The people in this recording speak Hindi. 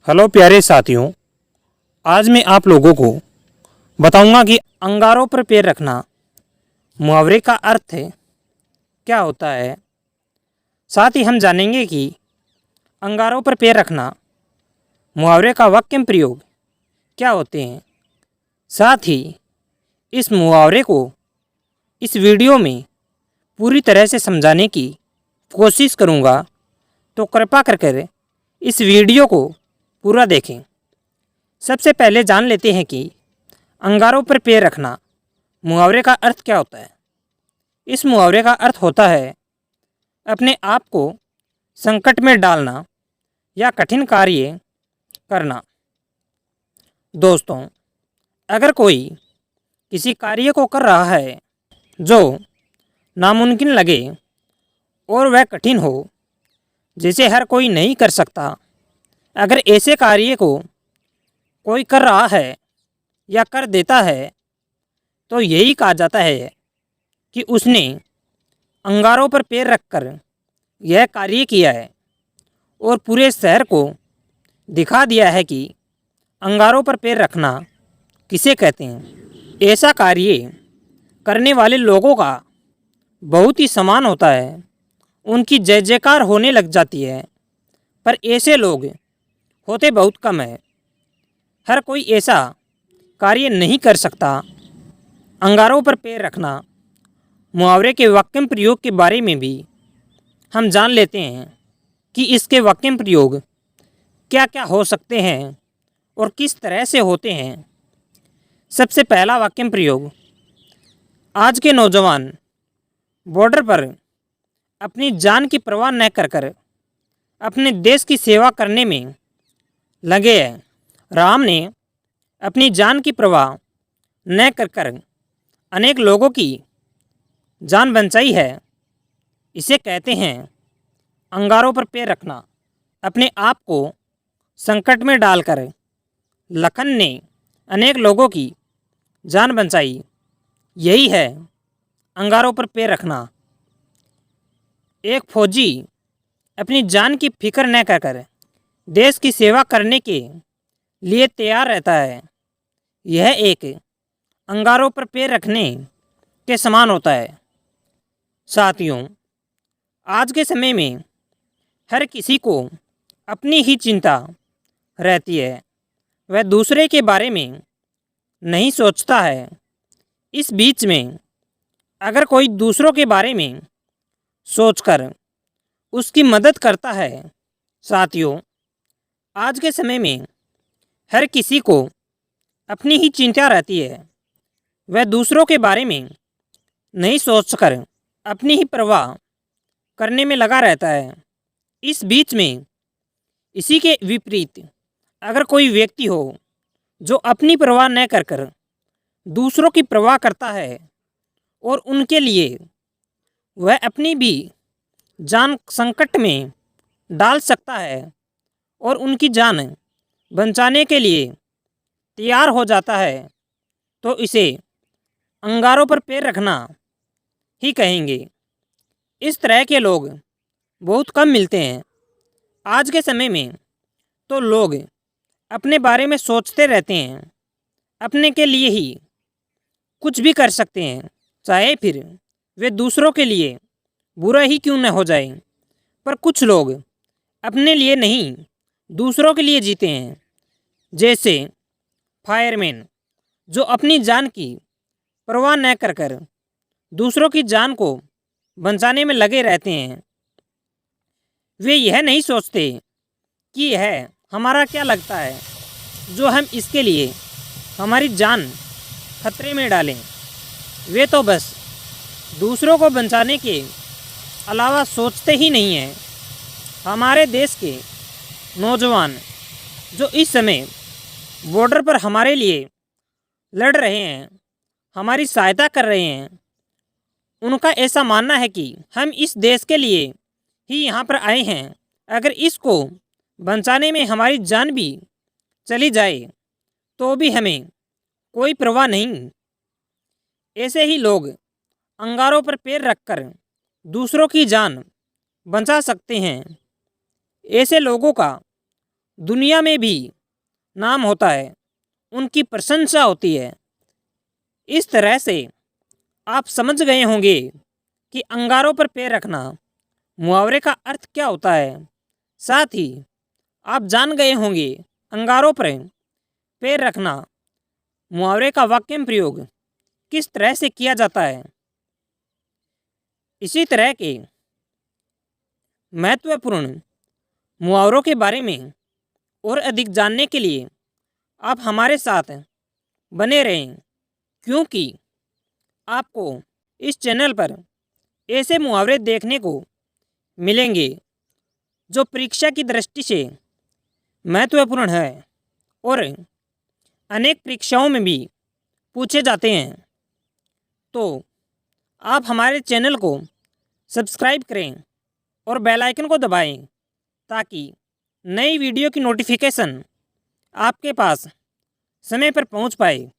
हेलो प्यारे साथियों, आज मैं आप लोगों को बताऊंगा कि अंगारों पर पैर रखना मुहावरे का अर्थ क्या होता है। साथ ही हम जानेंगे कि अंगारों पर पैर रखना मुहावरे का वाक्य प्रयोग क्या होते हैं। साथ ही इस मुहावरे को इस वीडियो में पूरी तरह से समझाने की कोशिश करूंगा, तो कृपया कर इस वीडियो को पूरा देखें। सबसे पहले जान लेते हैं कि अंगारों पर पैर रखना मुहावरे का अर्थ क्या होता है। इस मुहावरे का अर्थ होता है अपने आप को संकट में डालना या कठिन कार्य करना। दोस्तों, अगर कोई किसी कार्य को कर रहा है जो नामुमकिन लगे और वह कठिन हो, जिसे हर कोई नहीं कर सकता, अगर ऐसे कार्य को कोई कर रहा है या कर देता है तो यही कहा जाता है कि उसने अंगारों पर पैर रखकर यह कार्य किया है और पूरे शहर को दिखा दिया है कि अंगारों पर पैर रखना किसे कहते हैं। ऐसा कार्य करने वाले लोगों का बहुत ही सम्मान होता है, उनकी जय जयकार होने लग जाती है। पर ऐसे लोग होते बहुत कम है। हर कोई ऐसा कार्य नहीं कर सकता। अंगारों पर पैर रखना मुहावरे के वाक्य प्रयोग के बारे में भी हम जान लेते हैं कि इसके वाक्य प्रयोग क्या क्या हो सकते हैं और किस तरह से होते हैं। सबसे पहला वाक्य प्रयोग, आज के नौजवान बॉर्डर पर अपनी जान की परवाह न कर अपने देश की सेवा करने में लगे हैं। राम ने अपनी जान की परवाह न कर अनेक लोगों की जान बचाई है। इसे कहते हैं अंगारों पर पैर रखना। अपने आप को संकट में डालकर लखन ने अनेक लोगों की जान बचाई, यही है अंगारों पर पैर रखना। एक फौजी अपनी जान की फिक्र न कर देश की सेवा करने के लिए तैयार रहता है। यह एक अंगारों पर पैर रखने के समान होता है। साथियों, आज के समय में हर किसी को अपनी ही चिंता रहती है, वह दूसरे के बारे में नहीं सोचता है। इस बीच में अगर कोई दूसरों के बारे में सोचकर उसकी मदद करता है, साथियों, आज के समय में हर किसी को अपनी ही चिंता रहती है, वह दूसरों के बारे में नहीं सोचकर अपनी ही परवाह करने में लगा रहता है। इस बीच में इसी के विपरीत अगर कोई व्यक्ति हो जो अपनी परवाह न कर दूसरों की परवाह करता है और उनके लिए वह अपनी भी जान संकट में डाल सकता है और उनकी जान बचाने के लिए तैयार हो जाता है, तो इसे अंगारों पर पैर रखना ही कहेंगे। इस तरह के लोग बहुत कम मिलते हैं। आज के समय में तो लोग अपने बारे में सोचते रहते हैं, अपने के लिए ही कुछ भी कर सकते हैं, चाहे फिर वे दूसरों के लिए बुरा ही क्यों न हो जाए। पर कुछ लोग अपने लिए नहीं, दूसरों के लिए जीते हैं। जैसे फायरमैन जो अपनी जान की परवाह न कर दूसरों की जान को बचाने में लगे रहते हैं। वे यह नहीं सोचते कि यह हमारा क्या लगता है जो हम इसके लिए हमारी जान खतरे में डालें। वे तो बस दूसरों को बचाने के अलावा सोचते ही नहीं हैं। हमारे देश के नौजवान जो इस समय बॉर्डर पर हमारे लिए लड़ रहे हैं, हमारी सहायता कर रहे हैं, उनका ऐसा मानना है कि हम इस देश के लिए ही यहाँ पर आए हैं। अगर इसको बचाने में हमारी जान भी चली जाए तो भी हमें कोई परवाह नहीं। ऐसे ही लोग अंगारों पर पैर रखकर दूसरों की जान बचा सकते हैं। ऐसे लोगों का दुनिया में भी नाम होता है, उनकी प्रशंसा होती है। इस तरह से आप समझ गए होंगे कि अंगारों पर पैर रखना मुहावरे का अर्थ क्या होता है। साथ ही आप जान गए होंगे अंगारों पर पैर रखना मुहावरे का वाक्य में प्रयोग किस तरह से किया जाता है। इसी तरह के महत्वपूर्ण मुहावरों के बारे में और अधिक जानने के लिए आप हमारे साथ बने रहें, क्योंकि आपको इस चैनल पर ऐसे मुहावरे देखने को मिलेंगे जो परीक्षा की दृष्टि से महत्वपूर्ण है और अनेक परीक्षाओं में भी पूछे जाते हैं। तो आप हमारे चैनल को सब्सक्राइब करें और बेल आइकन को दबाएं ताकि नई वीडियो की नोटिफिकेशन आपके पास समय पर पहुंच पाए।